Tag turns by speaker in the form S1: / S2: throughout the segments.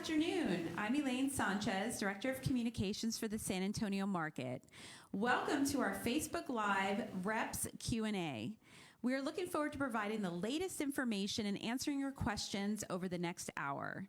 S1: afternoon. I'm Elaine Sanchez, Director of Communications for the San Antonio market. Welcome to our Facebook Live RePPS Q&A. We are looking forward to providing the latest information and answering your questions over the next hour.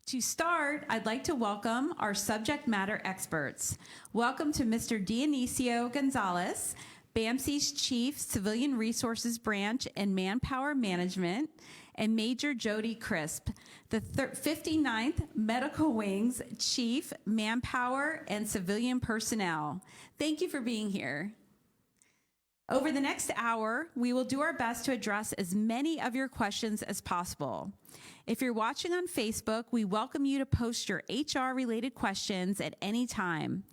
S1: To start, I'd like to welcome our subject matter experts. Welcome to Mr. Dionisio Gonzalez, BAMC's Chief Civilian Resources Branch and Manpower Management, and Major Jody Crisp, the 59th Medical Wing's Chief Manpower and Civilian Personnel. Thank you for being here. Over the next hour, we will do our best to address as many of your questions as possible. If you're watching on Facebook, we welcome you to post your HR-related questions at any time,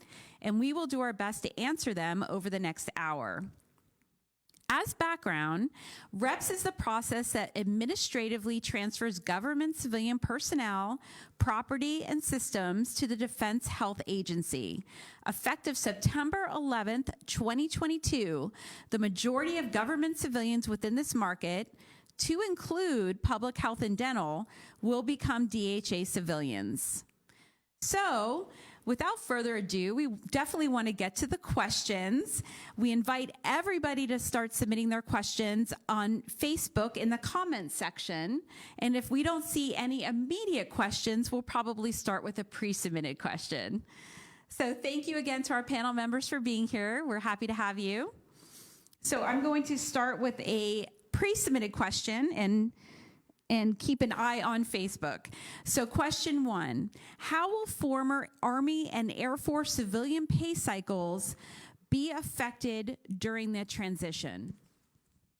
S1: and we will do our best to answer them over the next hour. As background, RePPS is the process that administratively transfers government civilian personnel, property, and systems to the Defense Health Agency. Effective September 11th, 2022, the majority of government civilians within this market, to include public health and dental, will become DHA civilians. So, without further ado, we definitely want to get to the questions. We invite everybody to start submitting their questions on Facebook in the comments section. And if we don't see any immediate questions, we'll probably start with a pre-submitted question. So thank you again to our panel members for being here. We're happy to have you. So I'm going to start with a pre-submitted question and keep an eye on Facebook. So question 1, how will former Army and Air Force civilian pay cycles be affected during the transition?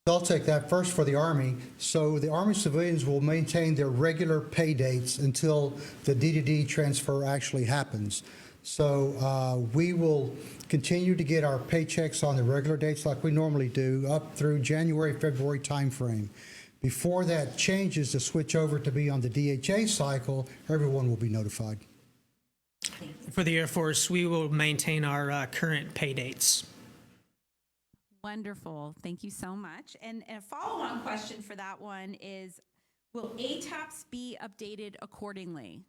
S2: I'll take that first for the Army. So the Army civilians will maintain their regular pay dates until the D2D transfer actually happens. So we will continue to get our paychecks on the regular dates like we normally do up through January, February timeframe. Before that changes to switch over to be on the DHA cycle, everyone will be notified.
S3: For the Air Force, we will maintain our current pay dates.
S1: Wonderful. Thank you so much. And a follow-on question for that one is, will Ataps be updated accordingly?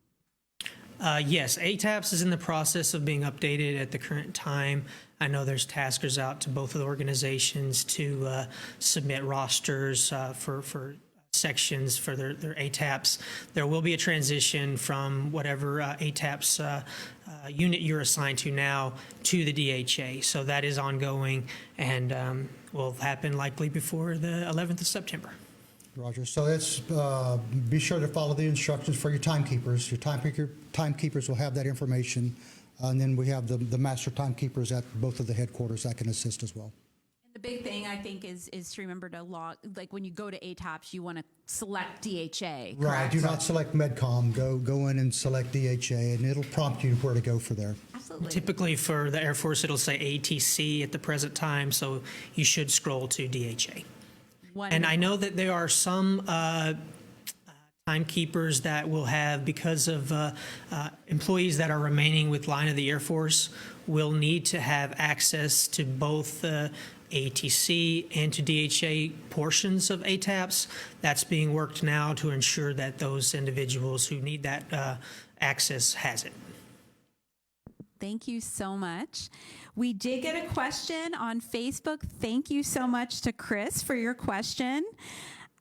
S3: Yes, Ataps is in the process of being updated at the current time. I know there's taskers out to both of the organizations to submit rosters for sections for their Ataps. There will be a transition from whatever Ataps unit you're assigned to now to the DHA. So that is ongoing and will happen likely before the 11th of September.
S2: Roger. So let's be sure to follow the instructions for your timekeepers. Your timekeepers will have that information. And then we have the master timekeepers at both of the headquarters that can assist as well.
S1: And the big thing, I think, is to remember to log, like when you go to Ataps, you want to select DHA, correct?
S2: Right. Do not select Medcom. Go in and select DHA, and it'll prompt you where to go for there.
S1: Absolutely.
S3: Typically for the Air Force, it'll say ATC at the present time, so you should scroll to DHA.
S1: Wonderful.
S3: And I know that there are some timekeepers that will have, because of employees that are remaining with line of the Air Force, will need to have access to both ATC and to DHA portions of ATAPS. That's being worked now to ensure that those individuals who need that access has it.
S1: Thank you so much. We did get a question on Facebook. Thank you so much to Chris for your question.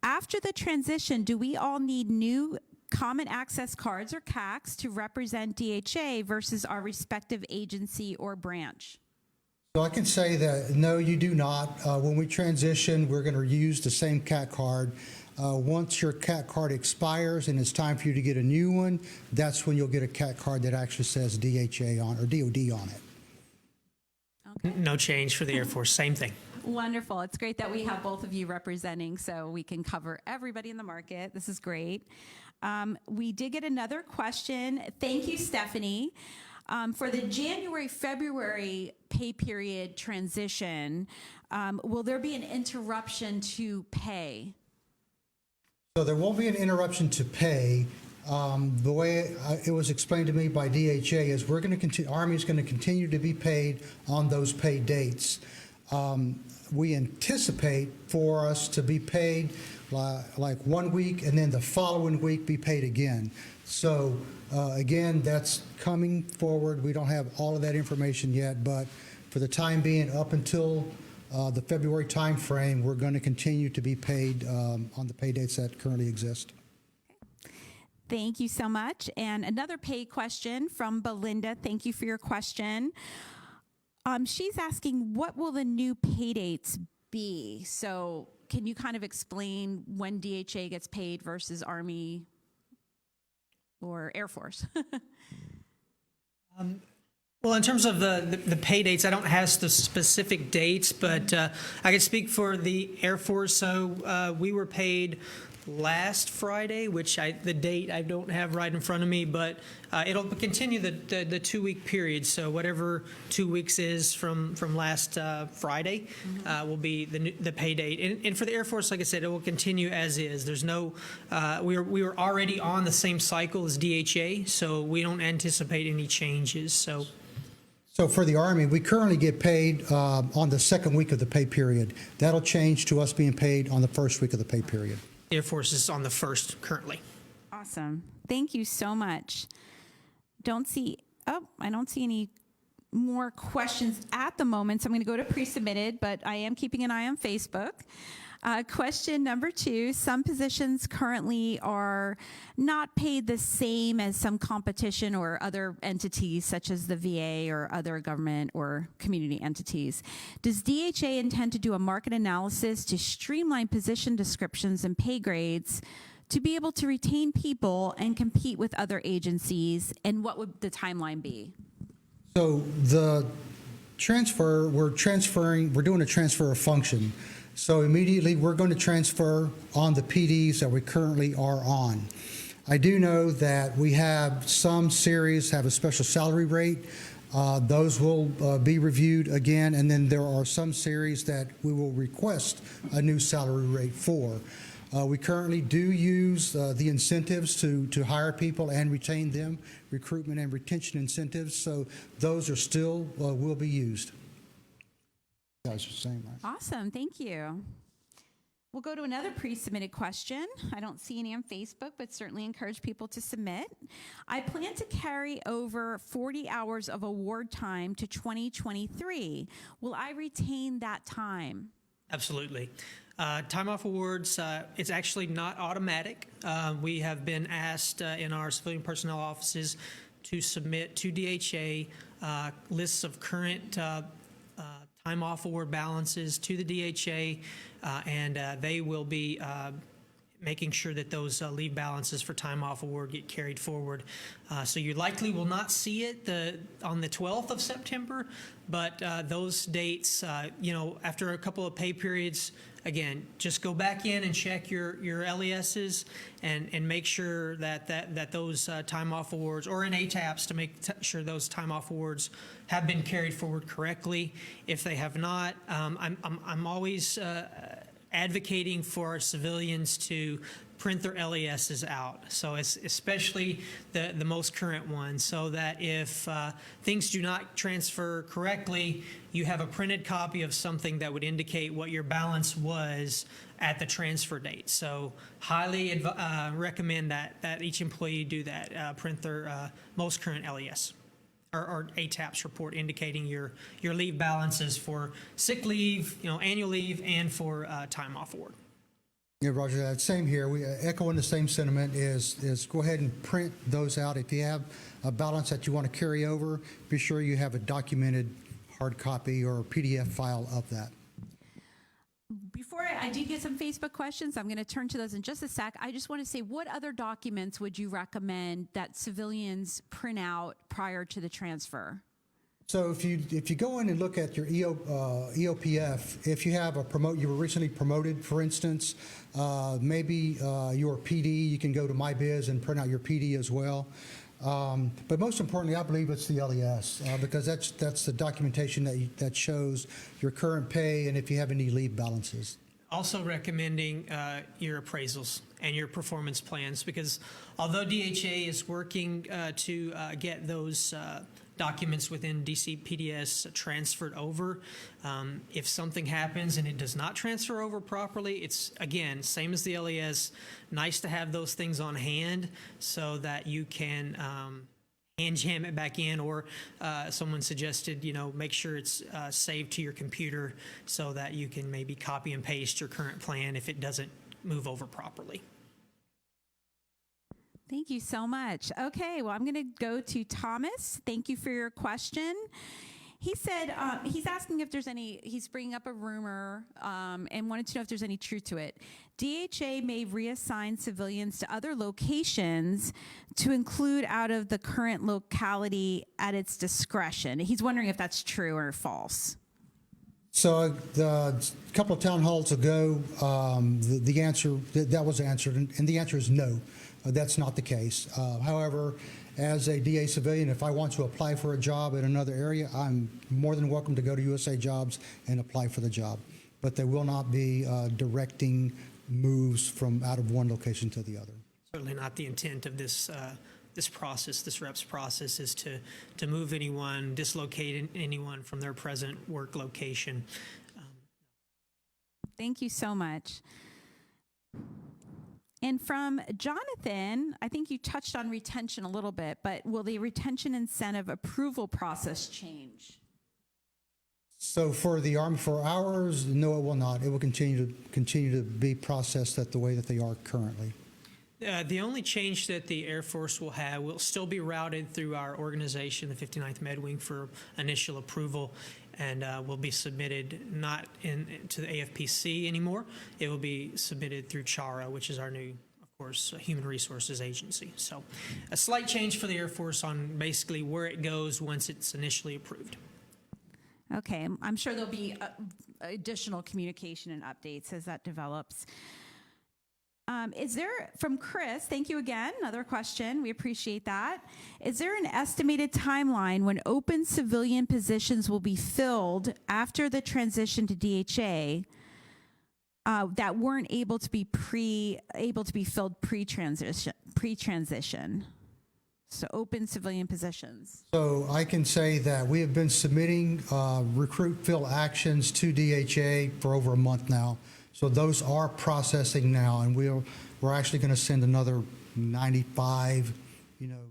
S1: After the transition, do we all need new common access cards or Cacs to represent DHA versus our respective agency or branch?
S2: So I can say that no, you do not. When we transition, we're going to use the same CAC card. Once your CAC card expires and it's time for you to get a new one, that's when you'll get a CAC card that actually says DHA on or DOD on it.
S3: Okay. No change for the Air Force, same thing.
S1: Wonderful. It's great that we have both of you representing so we can cover everybody in the market. This is great. We did get another question. Thank you, Stephanie. For the January-February pay period transition, will there be an interruption to pay?
S2: So there won't be an interruption to pay. The way it was explained to me by DHA is we're going to continue, Army is going to continue to be paid on those pay dates. we anticipate for us to be paid like 1 week and then the following week be paid again. So again, that's coming forward. We don't have all of that information yet, but for the time being, up until the February time frame, we're going to continue to be paid on the pay dates that currently exist.
S1: Thank you so much. And another pay question from Belinda. Thank you for your question. She's asking, what will the new pay dates be? So can you kind of explain when DHA gets paid versus Army or Air Force?
S3: Well, in terms of the pay dates, I don't have the specific dates, but I can speak for the Air Force. So we were paid last Friday, which the date I don't have right in front of me, but it'll continue the 2-week period. So whatever 2 weeks is from last Friday will be the pay date. And for the Air Force, like I said, it will continue as is. There's no, we were already on the same cycle as DHA, so we don't anticipate any changes. So
S2: for the Army, we currently get paid on the second week of the pay period. That'll change to us being paid on the first week of the pay period.
S3: Air Force is on the first currently.
S1: Awesome. Thank you so much. I don't see any more questions at the moment, so I'm going to go to pre-submitted, but I am keeping an eye on Facebook. Question number 2, some positions currently are not paid the same as some competition or other entities such as the VA or other government or community entities. Does DHA intend to do a market analysis to streamline position descriptions and pay grades to be able to retain people and compete with other agencies, and what would the timeline be?
S2: So the transfer, we're doing a transfer of function. So immediately we're going to transfer on the PDs that we currently are on. I do know that we have some series have a special salary rate. Those will be reviewed again, and then there are some series that we will request a new salary rate for. We currently do use the incentives to hire people and retain them, recruitment and retention incentives, so those are still will be used. Guys are saying that.
S1: Awesome, thank you. We'll go to another pre-submitted question. I don't see any on Facebook, but certainly encourage people to submit. I plan to carry over 40 hours of award time to 2023. Will I retain that time?
S3: Absolutely. Time off awards, it's actually not automatic. We have been asked in our civilian personnel offices to submit to DHA lists of current time off award balances to the DHA, and they will be making sure that those leave balances for time off award get carried forward. So you likely will not see it on the 12th of September, but those dates, after a couple of pay periods, again, just go back in and check your LESs and make sure that those time off awards, or in Ataps to make sure those time off awards have been carried forward correctly. If they have not, I'm always advocating for our civilians to print their LESs out. So it's especially the most current ones, so that if things do not transfer correctly, you have a printed copy of something that would indicate what your balance was at the transfer date. So highly recommend that each employee do that, print their most current LES. Or ATAPS report indicating your leave balances for sick leave, annual leave, and for time off award.
S2: Yeah, Roger, that same here. We echoing the same sentiment is go ahead and print those out. If you have a balance that you want to carry over, be sure you have a documented hard copy or PDF file of that.
S1: Before I do get some Facebook questions, I'm going to turn to those in just a sec. I just want to say, what other documents would you recommend that civilians print out prior to the transfer?
S2: So if you go in and look at your EOPF, if you have you were recently promoted, for instance, maybe your PD, you can go to MyBiz and print out your PD as well. But most importantly, I believe it's the LES because that's the documentation that shows your current pay and if you have any leave balances.
S3: Also recommending your appraisals and your performance plans, because although DHA is working to get those documents within DCPDS transferred over. If something happens and it does not transfer over properly, it's, again, same as the LES, nice to have those things on hand so that you can hand jam it back in, or someone suggested, make sure it's saved to your computer so that you can maybe copy and paste your current plan if it doesn't move over properly.
S1: Thank you so much. Okay, well, I'm going to go to Thomas. Thank you for your question. He said he's asking if there's any, he's bringing up a rumor and wanted to know if there's any truth to it. DHA may reassign civilians to other locations to include out of the current locality at its discretion. He's wondering if that's true or false.
S2: So a couple of town halls ago, the answer, that was answered, and the answer is no, that's not the case. However, as a DA civilian, if I want to apply for a job in another area, I'm more than welcome to go to USA Jobs and apply for the job. But they will not be directing moves from out of one location to the other.
S3: Certainly not the intent of this this process, this RePPS process, is to move anyone, dislocate anyone from their present work location.
S1: Thank you so much. And from Jonathan, I think you touched on retention a little bit, but will the retention incentive approval process change?
S2: So for the Army, for ours, no, it will not. It will continue to be processed at the way that they are currently.
S3: The only change that the Air Force will have will still be routed through our organization, the 59th Med Wing, for initial approval, and will be submitted not to the AFPC anymore. It will be submitted through Chara, which is our new, of course, human resources agency. So a slight change for the Air Force on basically where it goes once it's initially approved.
S1: Okay, I'm sure there'll be additional communication and updates as that develops. Is there, from Chris, thank you again, another question, we appreciate that. Is there an estimated timeline when open civilian positions will be filled after the transition to DHA that weren't able to be filled pre-transition? So open civilian positions.
S2: So I can say that we have been submitting recruit fill actions to DHA for over a month now. So those are processing now, and we're actually going to send another 95,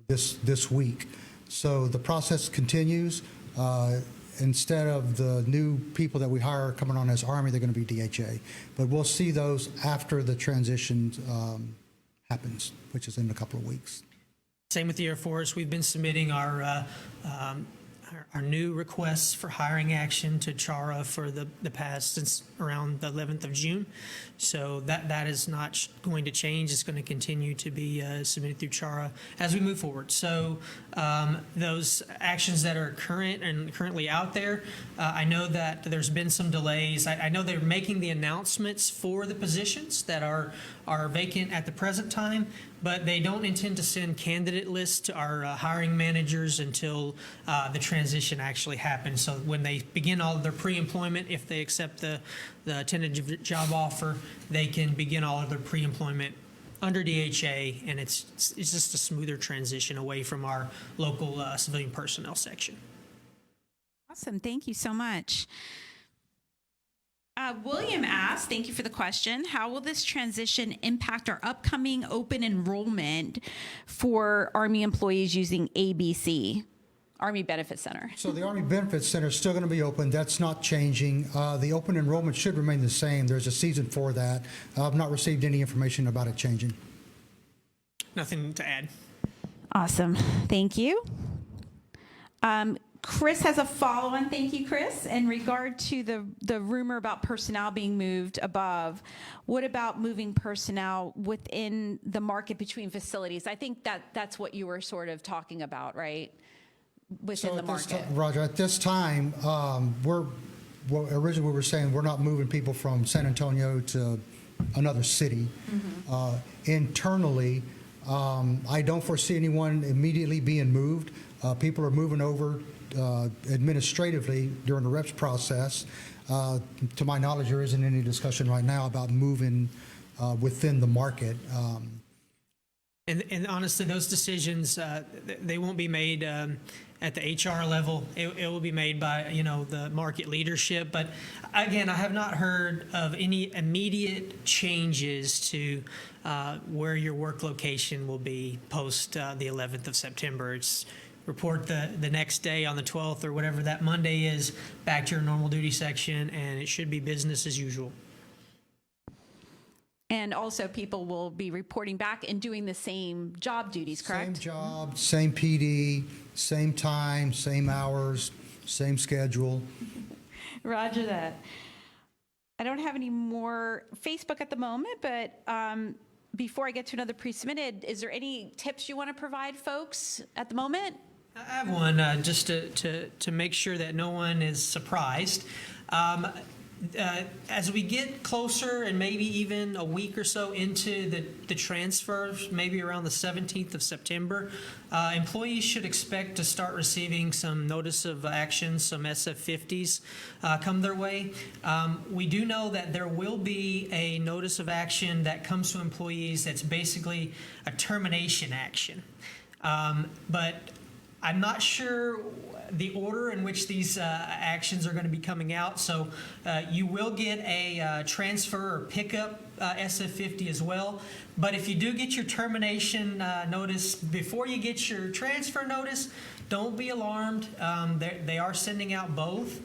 S2: this week. So the process continues. Instead of the new people that we hire coming on as Army, they're going to be DHA. But we'll see those after the transition happens, which is in a couple of weeks.
S3: Same with the Air Force. We've been submitting our new requests for hiring action to Chara for the past, since around the 11th of June. So that is not going to change. It's going to continue to be submitted through Chara as we move forward. So those actions that are currently out there, I know that there's been some delays. I know they're making the announcements for the positions that are vacant at the present time, but they don't intend to send candidate lists to our hiring managers until the transition actually happens. So when they begin all of their pre-employment, if they accept the tentative job offer, they can begin all of their pre-employment under DHA, and it's just a smoother transition away from our local civilian personnel section.
S1: Awesome, thank you so much. William asked, thank you for the question, how will this transition impact our upcoming open enrollment for Army employees using ABC, Army Benefit Center?
S2: So the Army Benefit Center is still going to be open. That's not changing. The open enrollment should remain the same. There's a season for that. I've not received any information about it changing.
S3: Nothing to add.
S1: Awesome, thank you. Chris has a follow-on. Thank you, Chris. In regard to the rumor about personnel being moved above, what about moving personnel within the market between facilities? I think that's what you were sort of talking about, right? Within the market.
S2: Roger, at this time, originally we were saying we're not moving people from San Antonio to another city. Mm-hmm. Internally, I don't foresee anyone immediately being moved. People are moving over administratively during the RePPS process. To my knowledge, there isn't any discussion right now about moving within the market.
S3: And honestly, those decisions, they won't be made at the HR level, it will be made by, the market leadership. But again, I have not heard of any immediate changes to where your work location will be post the 11th of September. It's report the next day on the 12th or whatever that Monday is, back to your normal duty section, and it should be business as usual.
S1: And also people will be reporting back and doing the same job duties, correct?
S2: Same job, same PD, same time, same hours, same schedule.
S1: Roger that. I don't have any more Facebook at the moment, but before I get to another pre-submitted, is there any tips you want to provide folks at the moment?
S3: I have one just to make sure that no one is surprised. As we get closer and maybe even a week or so into the transfers, maybe around the 17th of September, employees should expect to start receiving some notice of action, some SF50s come their way. We do know that there will be a notice of action that comes to employees that's basically a termination action. But I'm not sure the order in which these actions are going to be coming out. So you will get a transfer or pickup SF50 as well. But if you do get your termination notice before you get your transfer notice, don't be alarmed. They are sending out both.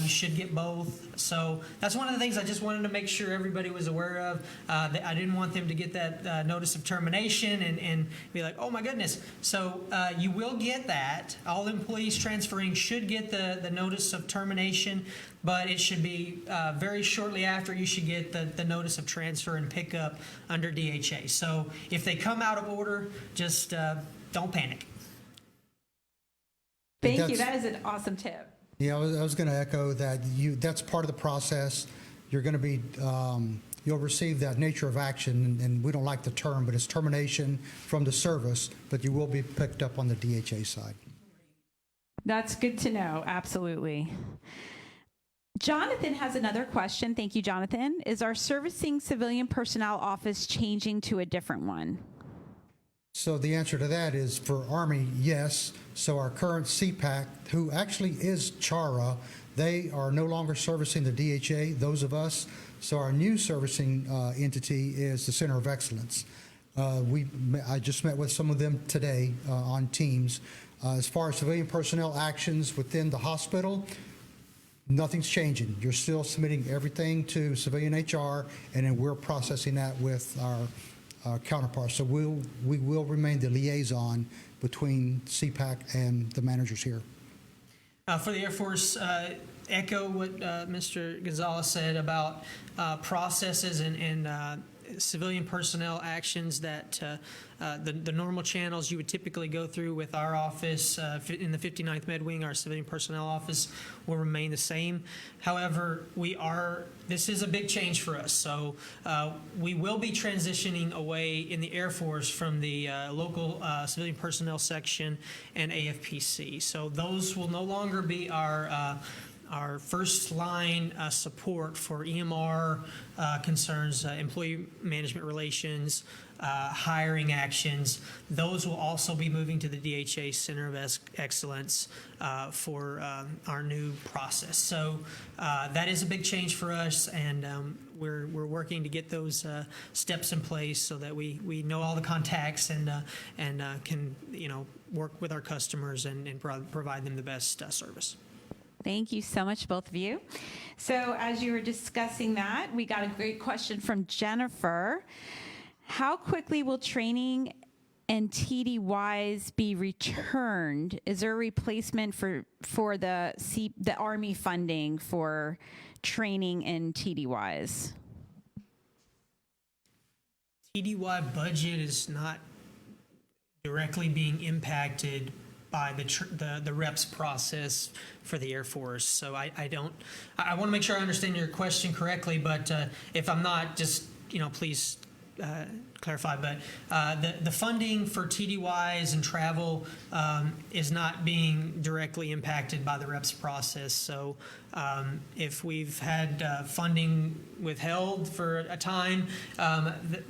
S3: You should get both. So that's one of the things I just wanted to make sure everybody was aware of. That I didn't want them to get that notice of termination and be like, oh my goodness. So you will get that. All employees transferring should get the notice of termination, but it should be very shortly after you should get the notice of transfer and pickup under DHA. So if they come out of order, just don't panic.
S1: Thank you. That is an awesome tip.
S2: Yeah, I was going to echo that. That's part of the process. You're going to be, you'll receive that nature of action, and we don't like the term, but it's termination from the service, but you will be picked up on the DHA side.
S1: That's good to know. Absolutely. Jonathan has another question. Thank you, Jonathan. Is our servicing civilian personnel office changing to a different one?
S2: So the answer to that is for Army, yes. So our current CPAC, who actually is Chara, they are no longer servicing the DHA, those of us. So our new servicing entity is the Center of Excellence. I just met with some of them today on Teams. As far as civilian personnel actions within the hospital, nothing's changing. You're still submitting everything to civilian HR, and then we're processing that with our counterparts. So we will remain the liaison between CPAC and the managers here.
S3: For the Air Force, echo what Mr. Gonzalez said about processes and civilian personnel actions that the normal channels you would typically go through with our office in the 59th Med Wing, our civilian personnel office, will remain the same. However, this is a big change for us. So we will be transitioning away in the Air Force from the local civilian personnel section and AFPC. So those will no longer be our first line support for EMR concerns, employee management relations, hiring actions. Those will also be moving to the DHA Center of Excellence for our new process. So that is a big change for us, and we're working to get those steps in place so that we know all the contacts and can work with our customers and provide them the best service.
S1: Thank you so much, both of you. So as you were discussing that, we got a great question from Jennifer. How quickly will training and Tdys be returned? Is there a replacement for the Army funding for training and Tdys?
S3: TDY budget is not directly being impacted by the RePPS process for the Air Force. So I want to make sure I understand your question correctly, but if I'm not, just, please clarify. But the funding for TDYs and travel is not being directly impacted by the RePPS process. So if we've had funding withheld for a time,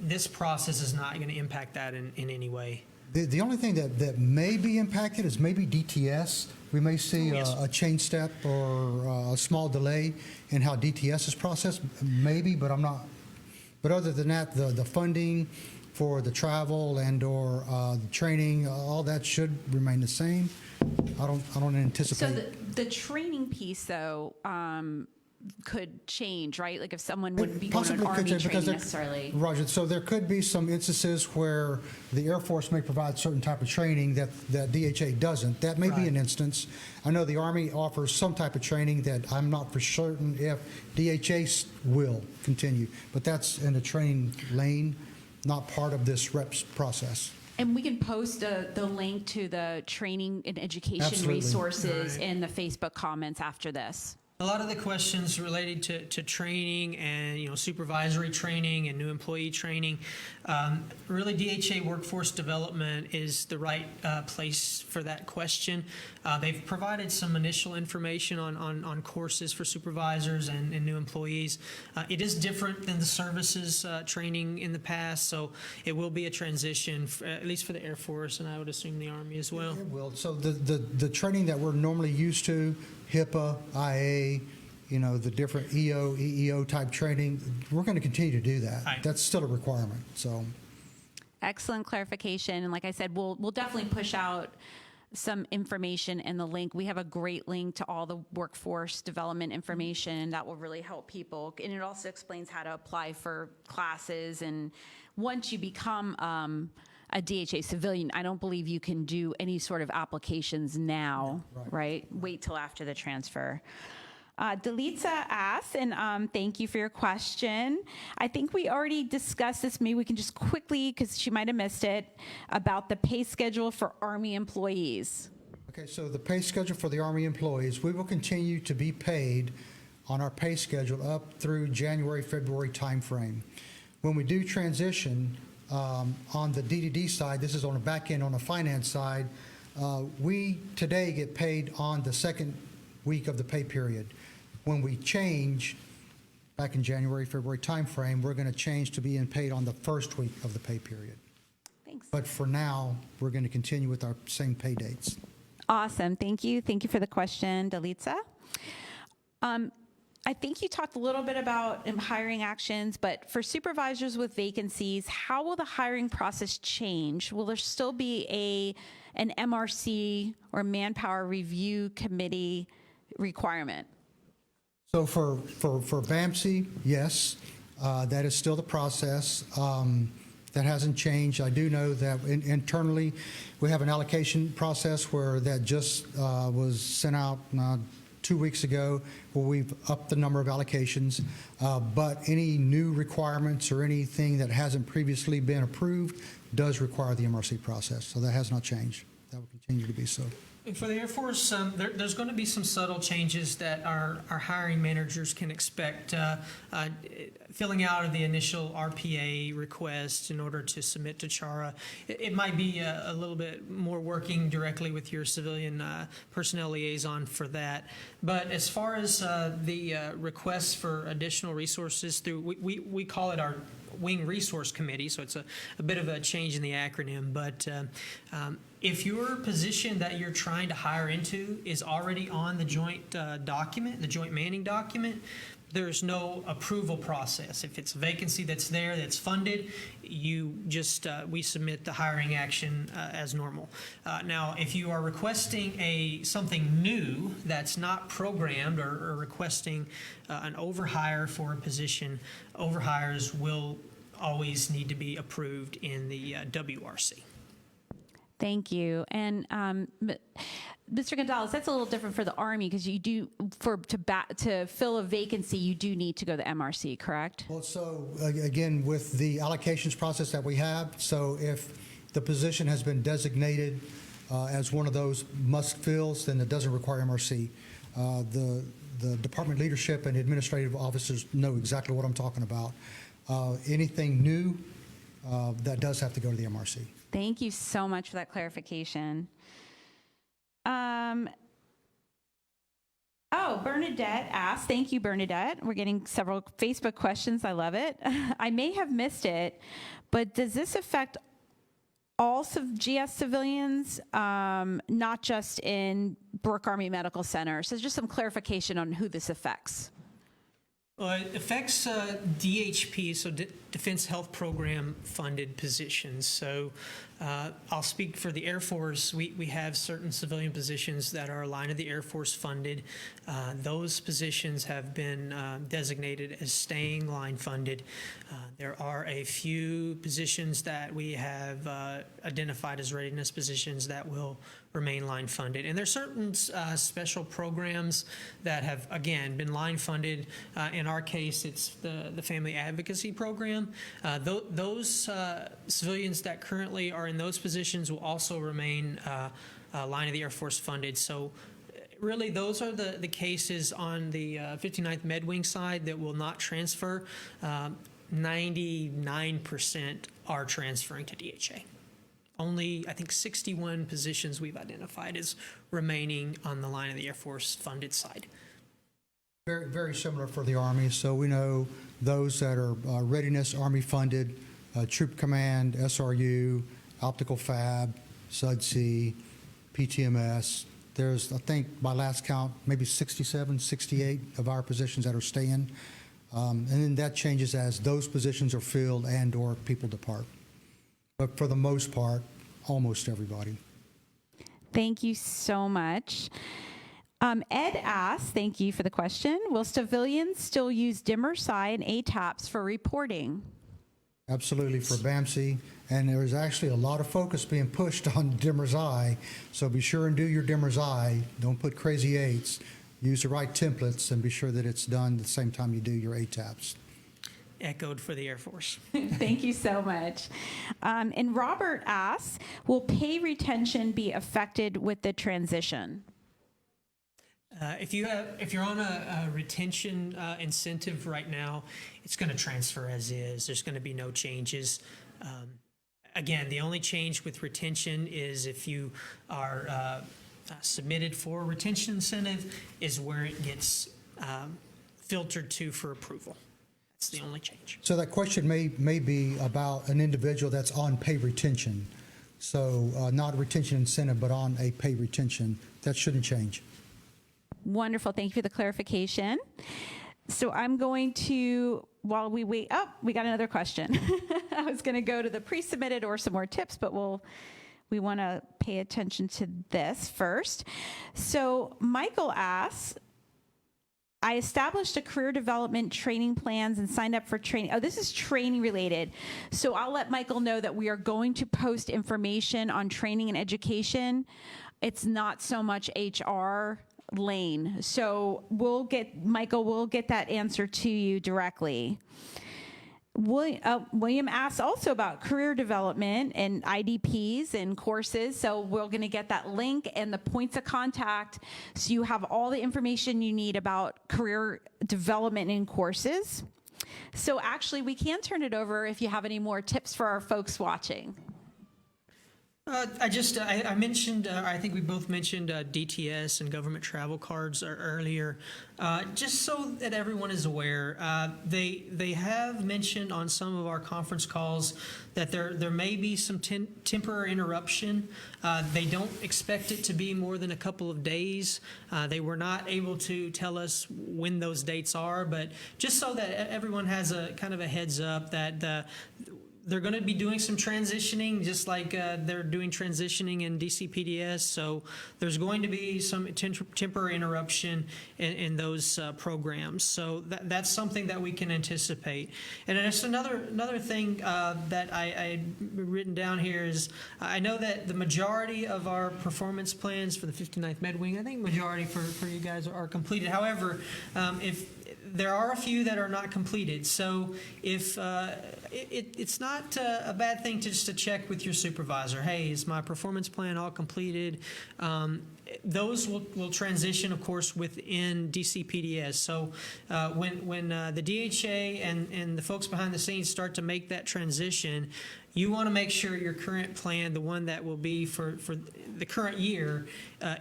S3: this process is not going to impact that in any way.
S2: The only thing that may be impacted is maybe DTS. We may see a change step or a small delay in how DTS is processed, maybe, but I'm not. But other than that, the funding for the travel and or the training, all that should remain the same. I don't anticipate.
S1: So the training piece, though, could change, right? Like if someone wouldn't be going to
S2: Possibly
S1: Army
S2: could change because
S1: training necessarily.
S2: Roger. So there could be some instances where the Air Force may provide certain type of training that DHA doesn't. That may be an instance. I know the Army offers some type of training that I'm not for certain if DHA will continue, but that's in the training lane, not part of this RePPS process.
S1: And we can post the link to the training and education
S2: Absolutely.
S1: resources in the Facebook comments after this.
S3: A lot of the questions related to training and supervisory training and new employee training, really DHA workforce development is the right place for that question. They've provided some initial information on courses for supervisors and new employees. It is different than the services training in the past, so it will be a transition, at least for the Air Force, and I would assume the Army as well.
S2: It will. So the training that we're normally used to, HIPAA, IA, the different EEO type training, we're going to continue to do that.
S3: Right.
S2: That's still a requirement. So,
S1: Excellent clarification. And like I said, we'll definitely push out some information in the link. We have a great link to all the workforce development information that will really help people. And it also explains how to apply for classes. And once you become a DHA civilian, I don't believe you can do any sort of applications now, right? Wait till after the transfer. Delitza asks, and thank you for your question. I think we already discussed this. Maybe we can just quickly, because she might have missed it, about the pay schedule for Army employees.
S2: okay, so the pay schedule for the Army employees, we will continue to be paid on our pay schedule up through January, February timeframe. When we do transition, on the DDD side, this is on the back end, on the finance side, we today get paid on the second week of the pay period. When we change, back in January, February timeframe, we're going to change to being paid on the first week of the pay period.
S1: Thanks.
S2: But for now, we're going to continue with our same pay dates.
S1: Awesome. Thank you. Thank you for the question, Delitza. I think you talked a little bit about hiring actions, but for supervisors with vacancies, how will the hiring process change? Will there still be an MRC or manpower review committee requirement?
S2: So for BAMC, yes, that is still the process. That hasn't changed. I do know that internally, we have an allocation process where that just was sent out 2 weeks ago, where we've upped the number of allocations, but any new requirements or anything that hasn't previously been approved does require the MRC process. So that has not changed. That will continue to be so.
S3: For the Air Force, there's going to be some subtle changes that our hiring managers can expect. Filling out of the initial RPA request in order to submit to Chara, it might be a little bit more working directly with your civilian personnel liaison for that. But as far as the requests for additional resources through, we call it our Wing Resource Committee, so it's a bit of a change in the acronym, but if your position that you're trying to hire into is already on the joint document, the joint manning document, there's no approval process. If it's a vacancy that's there, that's funded, you just, we submit the hiring action as normal. Now, if you are requesting something new that's not programmed or requesting an overhire for a position, overhires will always need to be approved in the WRC.
S1: Thank you. And Mr. Gonzalez, that's a little different for the Army because you do, to fill a vacancy, you do need to go to the MRC, correct?
S2: Well, so again, with the allocations process that we have, so if the position has been designated as one of those must fills, then it doesn't require MRC. The department leadership and administrative officers know exactly what I'm talking about. Anything new, that does have to go to the MRC.
S1: Thank you so much for that clarification. Bernadette asked, thank you, Bernadette. We're getting several Facebook questions. I love it. I may have missed it, but does this affect all GS civilians, not just in Brooke Army Medical Center. So just some clarification on who this affects.
S3: It affects DHP, so Defense Health Program funded positions. So I'll speak for the Air Force. We have certain civilian positions that are line of the Air Force funded. Those positions have been designated as staying line funded. There are a few positions that we have identified as readiness positions that will remain line funded. And there's certain special programs that have, again, been line funded. In our case, it's the Family Advocacy Program. Those civilians that currently are in those positions will also remain line of the Air Force funded. So really, those are the cases on the 59th Med Wing side that will not transfer. 99% are transferring to DHA. Only, I think, 61 positions we've identified as remaining on the line of the Air Force funded side.
S2: Very, very similar for the Army. So we know those that are readiness, Army funded, Troop Command, SRU, Optical Fab, SUDC, PTMS. There's, I think, by last count, maybe 67, 68 of our positions that are staying. And then that changes as those positions are filled and or people depart. But for the most part, almost everybody.
S1: Thank you so much. Ed asks, thank you for the question, will civilians still use dimmer SI and Ataps for reporting?
S2: Absolutely, for BAMC. And there's actually a lot of focus being pushed on dimmer's eye. So be sure and do your dimmer's eye. Don't put crazy eights. Use the right templates and be sure that it's done the same time you do your Ataps.
S3: Echoed for the Air Force.
S1: Thank you so much. And Robert asks, will pay retention be affected with the transition?
S3: If you're on a retention incentive right now, it's going to transfer as is. There's going to be no changes. Again, the only change with retention is if you are submitted for a retention incentive is where it gets filtered to for approval. That's the only change.
S2: So that question may be about an individual that's on pay retention. So not a retention incentive, but on a pay retention. That shouldn't change.
S1: Wonderful. Thank you for the clarification. So I'm going to, while we wait, we got another question. I was going to go to the pre-submitted or some more tips, but we want to pay attention to this first. So Michael asks, I established a career development training plans and signed up for training. Oh, this is training related. So I'll let Michael know that we are going to post information on training and education. It's not so much HR lane. So Michael, we'll get that answer to you directly. William asks also about career development and IDPs and courses. So we're going to get that link and the points of contact so you have all the information you need about career development and courses. So actually, we can turn it over if you have any more tips for our folks watching.
S3: I mentioned, I think we both mentioned DTS and government travel cards earlier. Just so that everyone is aware, they have mentioned on some of our conference calls that there may be some temporary interruption. They don't expect it to be more than a couple of days. They were not able to tell us when those dates are, but just so that everyone has a kind of a heads up that they're going to be doing some transitioning, just like they're doing transitioning in DCPDS. So there's going to be some temporary interruption in those programs. So that's something that we can anticipate. And it's another thing that I written down here is I know that the majority of our performance plans for the 59th Med Wing, I think majority for you guys are completed. However, if there are a few that are not completed. So if it's not a bad thing to check with your supervisor. Hey, is my performance plan all completed? Those will transition, of course, within DCPDS. So when the DHA and the folks behind the scenes start to make that transition, you want to make sure your current plan, the one that will be for the current year,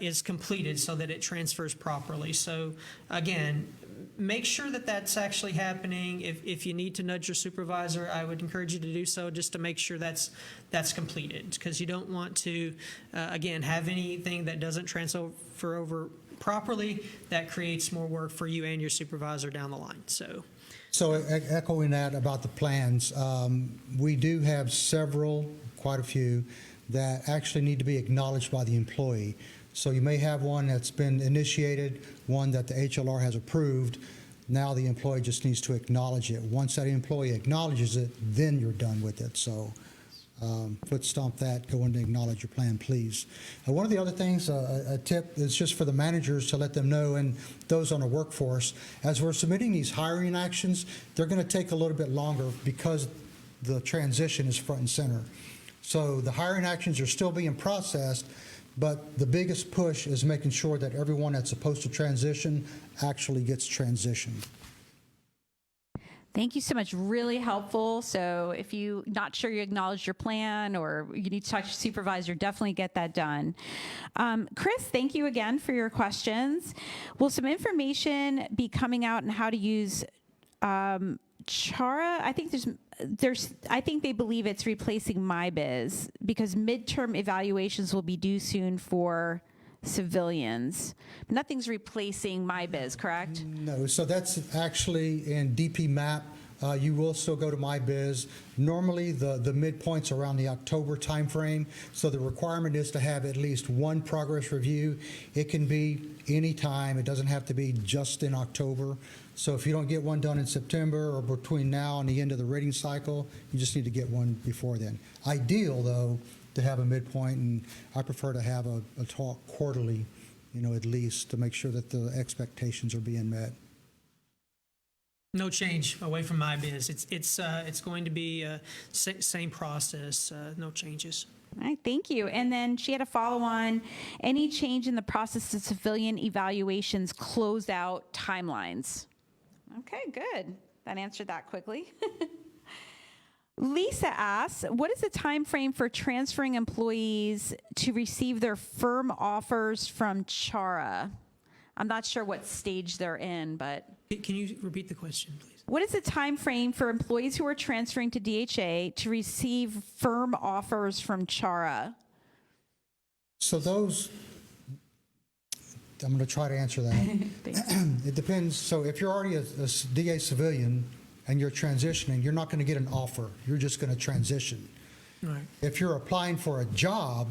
S3: is completed so that it transfers properly. So again, make sure that that's actually happening. If you need to nudge your supervisor, I would encourage you to do so, just to make sure that's completed, because you don't want to, again, have anything that doesn't transfer over properly that creates more work for you and your supervisor down the line. So
S2: echoing that about the plans, we do have quite a few, that actually need to be acknowledged by the employee. So you may have one that's been initiated, one that the HLR has approved. Now the employee just needs to acknowledge it. Once that employee acknowledges it, then you're done with it. So foot stomp that, go in and acknowledge your plan, please. One of the other things, a tip is just for the managers to let them know, and those on the workforce, as we're submitting these hiring actions, they're going to take a little bit longer because the transition is front and center. So the hiring actions are still being processed, but the biggest push is making sure that everyone that's supposed to transition actually gets transitioned.
S1: Thank you so much. Really helpful. So if you're not sure you acknowledge your plan or you need to talk to your supervisor, definitely get that done. Chris, thank you again for your questions. Will some information be coming out on how to use Chara? I think I think they believe it's replacing MyBiz, because midterm evaluations will be due soon for civilians. Nothing's replacing MyBiz, correct?
S2: No, so that's actually in DP map. You will still go to MyBiz. Normally, the midpoint's around the October timeframe, so the requirement is to have at least one progress review. It can be any time. It doesn't have to be just in October. So if you don't get one done in September or between now and the end of the rating cycle, you just need to get one before then. Ideal, though, to have a midpoint, and I prefer to have a talk quarterly, at least, to make sure that the expectations are being met.
S3: no change away from MyBiz. It's going to be same process, no changes.
S1: All right, thank you. And then she had a follow-on. Any change in the process of civilian evaluations closeout timelines? Okay, good. That answered that quickly. Lisa asks, what is the time frame for transferring employees to receive their firm offers from Chara? I'm not sure what stage they're in, but...
S3: Can you repeat the question, please?
S1: What is the time frame for employees who are transferring to DHA to receive firm offers from Chara?
S2: So those, I'm going to try to answer that. It depends. So if you're already a DA civilian and you're transitioning, you're not going to get an offer. You're just going to transition.
S3: Right.
S2: If you're applying for a job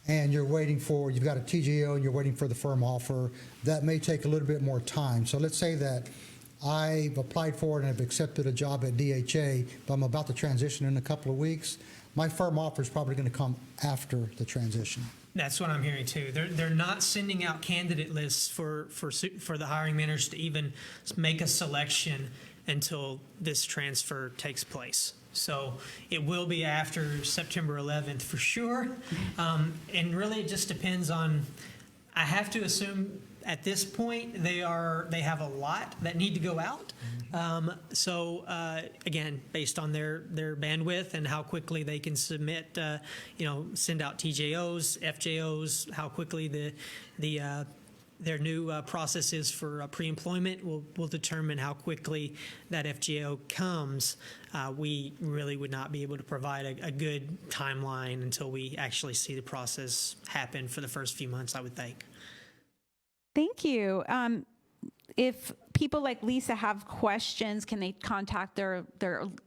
S2: and you've got a TGO and you're waiting for the firm offer, that may take a little bit more time. So let's say that I've applied for it and I've accepted a job at DHA, but I'm about to transition in a couple of weeks. My firm offer is probably going to come after the transition.
S3: That's what I'm hearing too. They're not sending out candidate lists for the hiring managers to even make a selection until this transfer takes place. So it will be after September 11th for sure. And really it just depends on, I have to assume at this point they have a lot that need to go out. So again, based on their bandwidth and how quickly they can submit, send out TJOs, FJOs, how quickly their new process is for pre-employment will determine how quickly that FGO comes. We really would not be able to provide a good timeline until we actually see the process happen for the first few months, I would think.
S1: Thank you. If people like Lisa have questions, can they contact their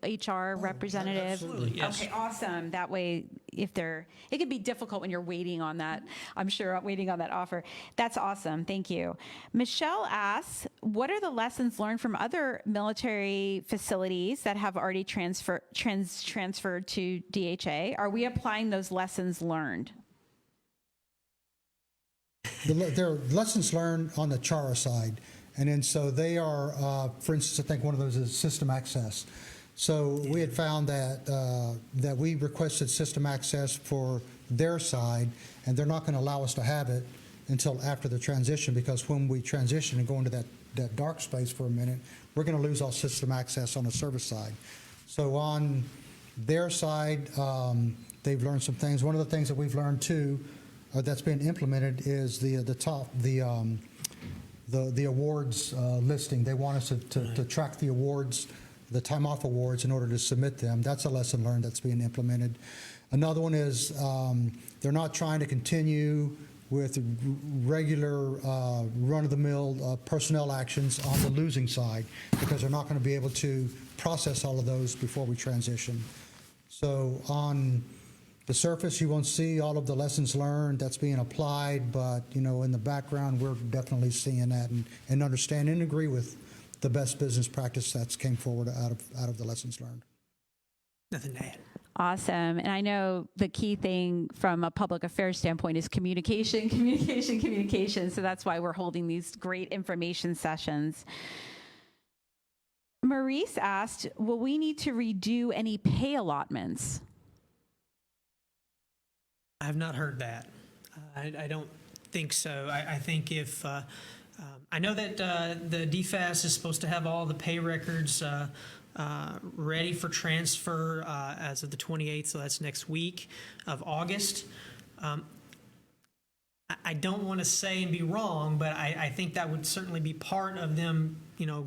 S1: HR representative?
S3: Absolutely, yes.
S1: Okay, awesome. That way, it could be difficult when you're waiting on that, I'm sure, waiting on that offer. That's awesome. Thank you. Michelle asks, what are the lessons learned from other military facilities that have already transferred to DHA? Are we applying those lessons learned?
S2: There are lessons learned on the Chara side. And then so they are, for instance, I think one of those is system access. So we had found that we requested system access for their side, and they're not going to allow us to have it until after the transition, because when we transition and go into that dark space for a minute, we're going to lose all system access on the service side. So on their side, they've learned some things. One of the things that we've learned too that's been implemented is the awards listing. They want us to track the awards, the time off awards, in order to submit them. That's a lesson learned that's being implemented. Another one is they're not trying to continue with regular run-of-the-mill personnel actions on the losing side, because they're not going to be able to process all of those before we transition. So on the surface, you won't see all of the lessons learned that's being applied, but in the background, we're definitely seeing that and understand and agree with the best business practice that's came forward out of the lessons learned.
S3: Nothing to add.
S1: Awesome. And I know the key thing from a public affairs standpoint is communication, communication, communication. So that's why we're holding these great information sessions. Maurice asked, will we need to redo any pay allotments?
S3: I have not heard that. I don't think so. I think if I know that the DFAS is supposed to have all the pay records ready for transfer as of the 28th, so that's next week of August. I don't want to say and be wrong, but I think that would certainly be part of them,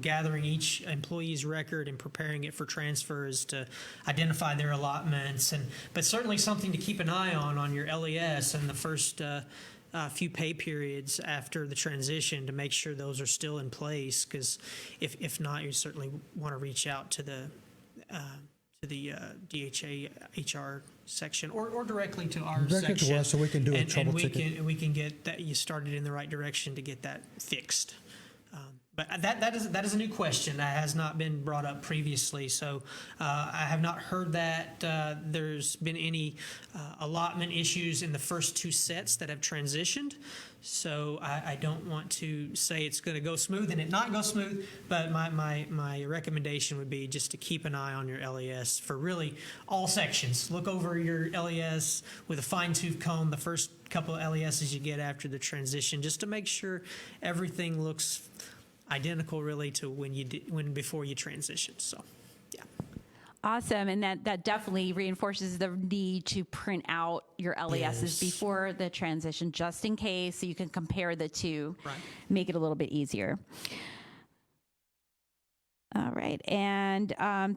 S3: gathering each employee's record and preparing it for transfers to identify their allotments, but certainly something to keep an eye on your LES and the first few pay periods after the transition to make sure those are still in place, because if not, you certainly want to reach out to the DHA HR section or directly to our
S2: Directly
S3: section.
S2: to us so we can do a trouble
S3: and
S2: ticket.
S3: we can get that you started in the right direction to get that fixed. But that is a new question that has not been brought up previously. So I have not heard that there's been any allotment issues in the first two sets that have transitioned. So I don't want to say it's going to go smooth and it not go smooth. But my recommendation would be just to keep an eye on your LES for really all sections. Look over your LES with a fine-tooth comb the first couple of LESs you get after the transition, just to make sure everything looks identical really to when before you transition. So, yeah.
S1: Awesome. And that definitely reinforces the need to print out your LESs
S3: Yes.
S1: before the transition, just in case, so you can compare the two,
S3: Right.
S1: make it a little bit easier. All right. And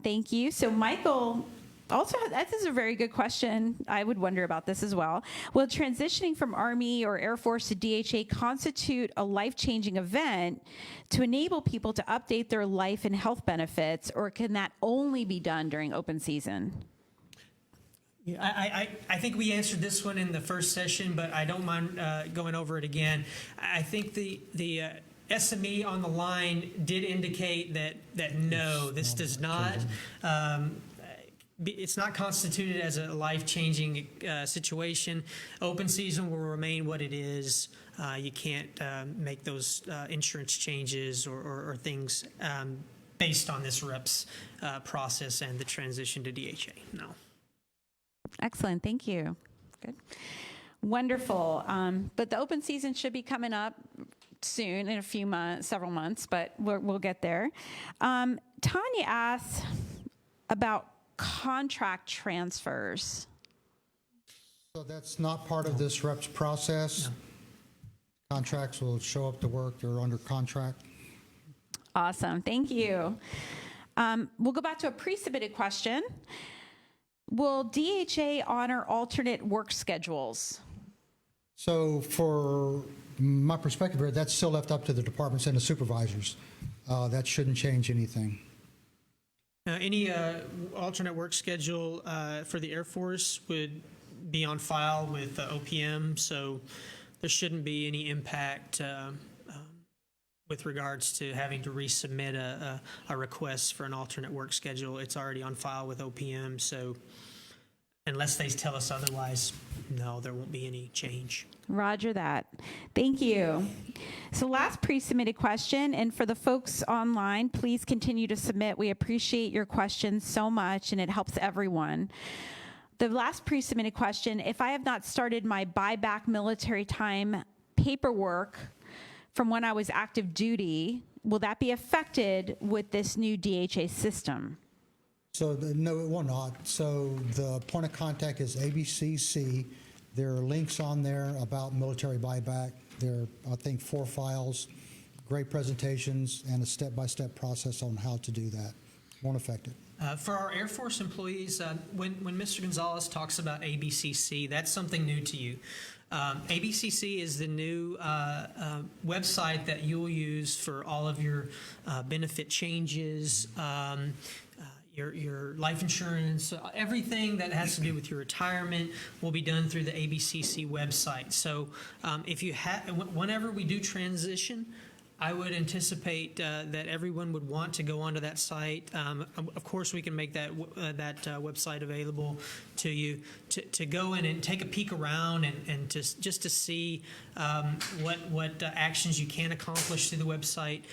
S1: thank you. So Michael also, this is a very good question. I would wonder about this as well. Will transitioning from Army or Air Force to DHA constitute a life-changing event to enable people to update their life and health benefits, or can that only be done during open season?
S3: Yeah, I think we answered this one in the first session, but I don't mind going over it again. I think the SME on the line did indicate that no, this does not. It's not constituted as a life-changing situation. Open season will remain what it is. You can't make those insurance changes or things based on this RePPS process and the transition to DHA. No.
S1: Excellent. Thank you. Good. Wonderful. But the open season should be coming up soon, in a few months, several months, but we'll get there. Tanya asks about contract transfers.
S2: So that's not part of this RePPS process.
S3: No.
S2: Contracts will show up to work. They're under contract.
S1: Awesome. Thank you. We'll go back to a pre-submitted question. Will DHA honor alternate work schedules?
S2: So for my perspective here, that's still left up to the departments and the supervisors. That shouldn't change anything.
S3: Any alternate work schedule for the Air Force would be on file with OPM, so there shouldn't be any impact with regards to having to resubmit a request for an alternate work schedule. It's already on file with OPM, so unless they tell us otherwise, no, there won't be any change.
S1: Roger that. Thank you. So last pre-submitted question, and for the folks online, please continue to submit. We appreciate your questions so much, and it helps everyone. The last pre-submitted question, if I have not started my buyback military time paperwork from when I was active duty, will that be affected with this new DHA system?
S2: So no, it will not. So the point of contact is ABCC. There are links on there about military buyback. There are, I think, 4 files. great presentations and a step-by-step process on how to do that. Won't affect it.
S3: For our Air Force employees, when Mr. Gonzalez talks about ABCC, that's something new to you. ABCC is the new website that you'll use for all of your benefit changes, your life insurance, everything that has to do with your retirement will be done through the ABCC website. So if you whenever we do transition, I would anticipate that everyone would want to go onto that site. Of course, we can make that website available to you to go in and take a peek around and just to see what actions you can accomplish through the website.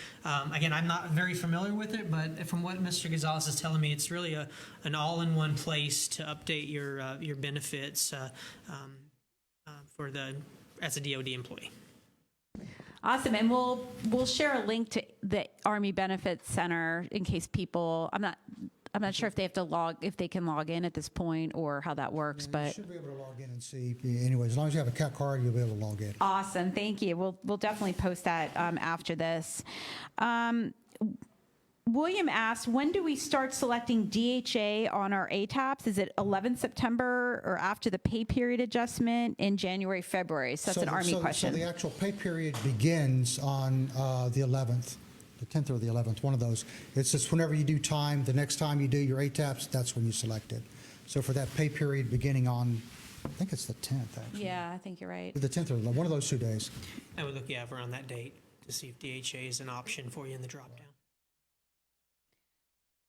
S3: Again, I'm not very familiar with it, but from what Mr. Gonzalez is telling me, it's really an all-in-one place to update your benefits as a DoD employee.
S1: Awesome, and we'll share a link to the Army Benefits Center in case people. I'm not sure if they can log in at this point or how that works, but
S2: you should be able to log in and see. Anyway, as long as you have a CAC card, you'll be able to log in.
S1: Awesome, thank you. We'll definitely post that after this. William asked, when do we start selecting DHA on our ATAPs? Is it 11th September or after the pay period adjustment in January, February? So that's an Army question.
S2: So the actual pay period begins on the 11th, the 10th or the 11th, one of those. It's just whenever you do time, the next time you do your ATAPs, that's when you select it. So for that pay period beginning on, I think it's the 10th, actually.
S1: Yeah, I think you're right.
S2: The 10th or one of those 2 days.
S3: I would look, around that date to see if DHA is an option for you in the drop-down.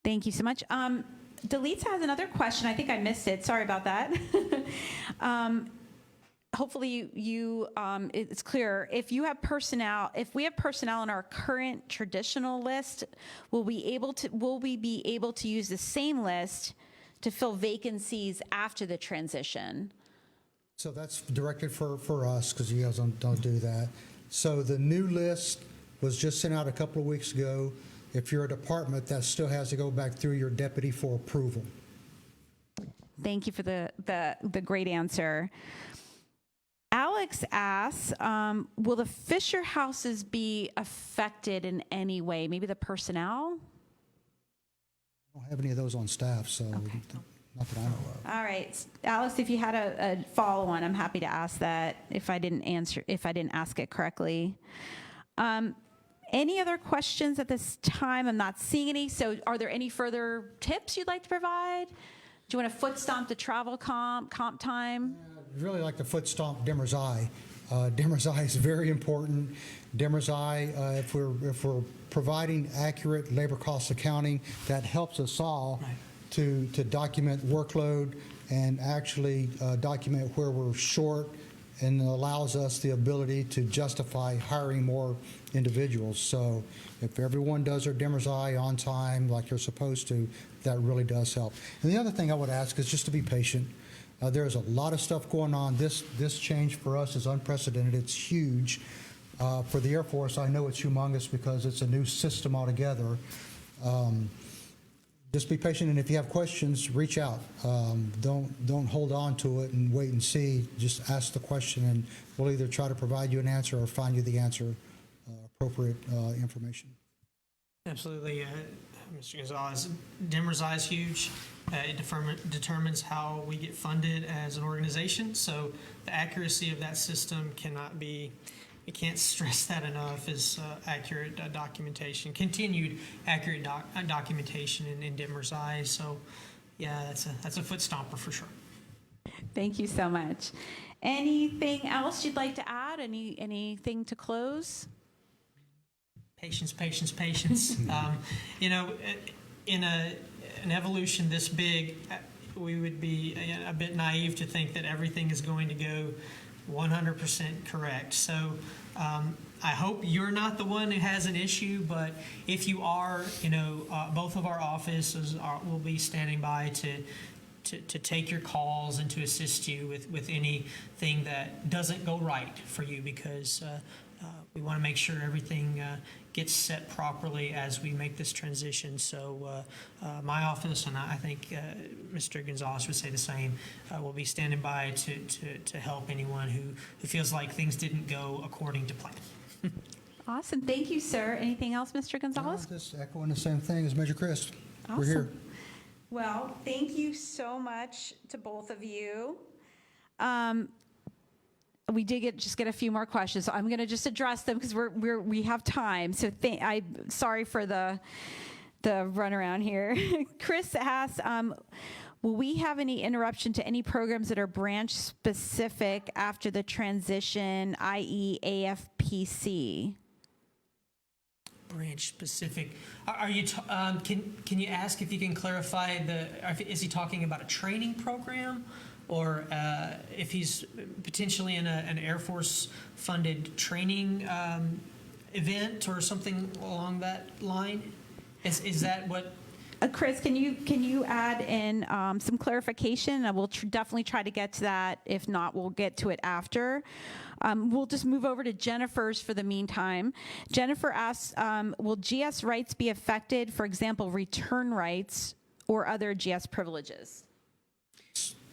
S1: Thank you so much. Deletes has another question. I think I missed it. Sorry about that. Hopefully it's clear. If we have personnel in our current traditional list, will we be able to use the same list to fill vacancies after the transition?
S2: So that's directed for us because you guys don't do that. So the new list was just sent out a couple of weeks ago. If you're a department, that still has to go back through your deputy for approval.
S1: Thank you for the great answer. Alex asks, will the Fisher houses be affected in any way? Maybe the personnel?
S2: I don't have any of those on staff, so not that I know of.
S1: All right, Alex, if you had a follow-on, I'm happy to ask that if I didn't ask it correctly. Any other questions at this time? I'm not seeing any. So are there any further tips you'd like to provide? Do you want to foot stomp the travel comp time?
S2: I'd really like to foot stomp Demmer's Eye. Demmer's Eye is very important. Demmer's Eye, if we're providing accurate labor cost accounting, that helps us all to document workload and actually document where we're short, and allows us the ability to justify hiring more individuals. So if everyone does their Demmer's Eye on time like you're supposed to, that really does help. And the other thing I would ask is just to be patient. There's a lot of stuff going on. This change for us is unprecedented. It's huge. For the Air Force, I know it's humongous because it's a new system altogether. Just be patient, and if you have questions, reach out. Don't hold on to it and wait and see. Just ask the question, and we'll either try to provide you an answer or find you the answer, appropriate information.
S3: Absolutely, Mr. Gonzalez. Demmer's Eye is huge. It determines how we get funded as an organization. So the accuracy of that system cannot be. We can't stress that enough, is accurate documentation, continued accurate documentation in Demmer's Eye. So, yeah, that's a foot stomper for sure.
S1: Thank you so much. Anything else you'd like to add? Anything to close?
S3: Patience, patience, patience. In an evolution this big, we would be a bit naive to think that everything is going to go 100% correct. So I hope you're not the one who has an issue, but if you are, both of our offices will be standing by to take your calls and to assist you with anything that doesn't go right for you, because we want to make sure everything gets set properly as we make this transition. So my office, and I think Mr. Gonzalez would say the same, will be standing by to help anyone who feels like things didn't go according to plan.
S1: Awesome. Thank you, sir. Anything else, Mr. Gonzalez?
S2: Just echoing the same thing as Major Chris. We're here.
S1: Awesome. Well, thank you so much to both of you. We did just get a few more questions, so I'm going to just address them because we have time. So I'm sorry for the runaround here. Chris asked, will we have any interruption to any programs that are branch specific after the transition, i.e. AFPC?
S3: Branch specific. Are you? Can you ask if you can clarify is he talking about a training program, or if he's potentially in an Air Force funded training event or something along that line? Is that what?
S1: Chris, can you add in some clarification? I will definitely try to get to that. If not, we'll get to it after. We'll just move over to Jennifer's for the meantime. Jennifer asks, will GS rights be affected, for example, return rights or other GS privileges?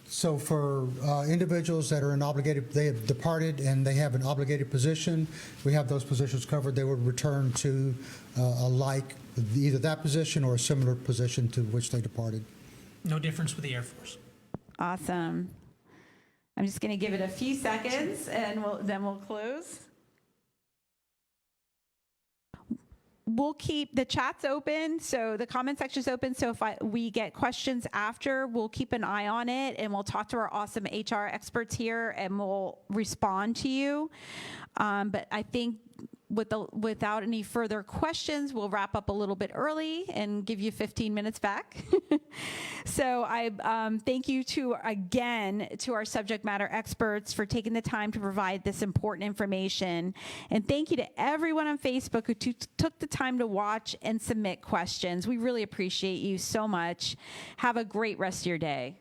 S2: So for individuals that are they have departed and they have an obligated position, we have those positions covered. They would return to either that position or a similar position to which they departed.
S3: No difference with the Air Force.
S1: Awesome. I'm just going to give it a few seconds and then we'll close. We'll keep the chats open, so the comment section is open. So if we get questions after, we'll keep an eye on it and we'll talk to our awesome HR experts here and we'll respond to you. But I think without any further questions, we'll wrap up a little bit early and give you 15 minutes back. So I thank you again to our subject matter experts for taking the time to provide this important information. And thank you to everyone on Facebook who took the time to watch and submit questions. We really appreciate you so much. Have a great rest of your day.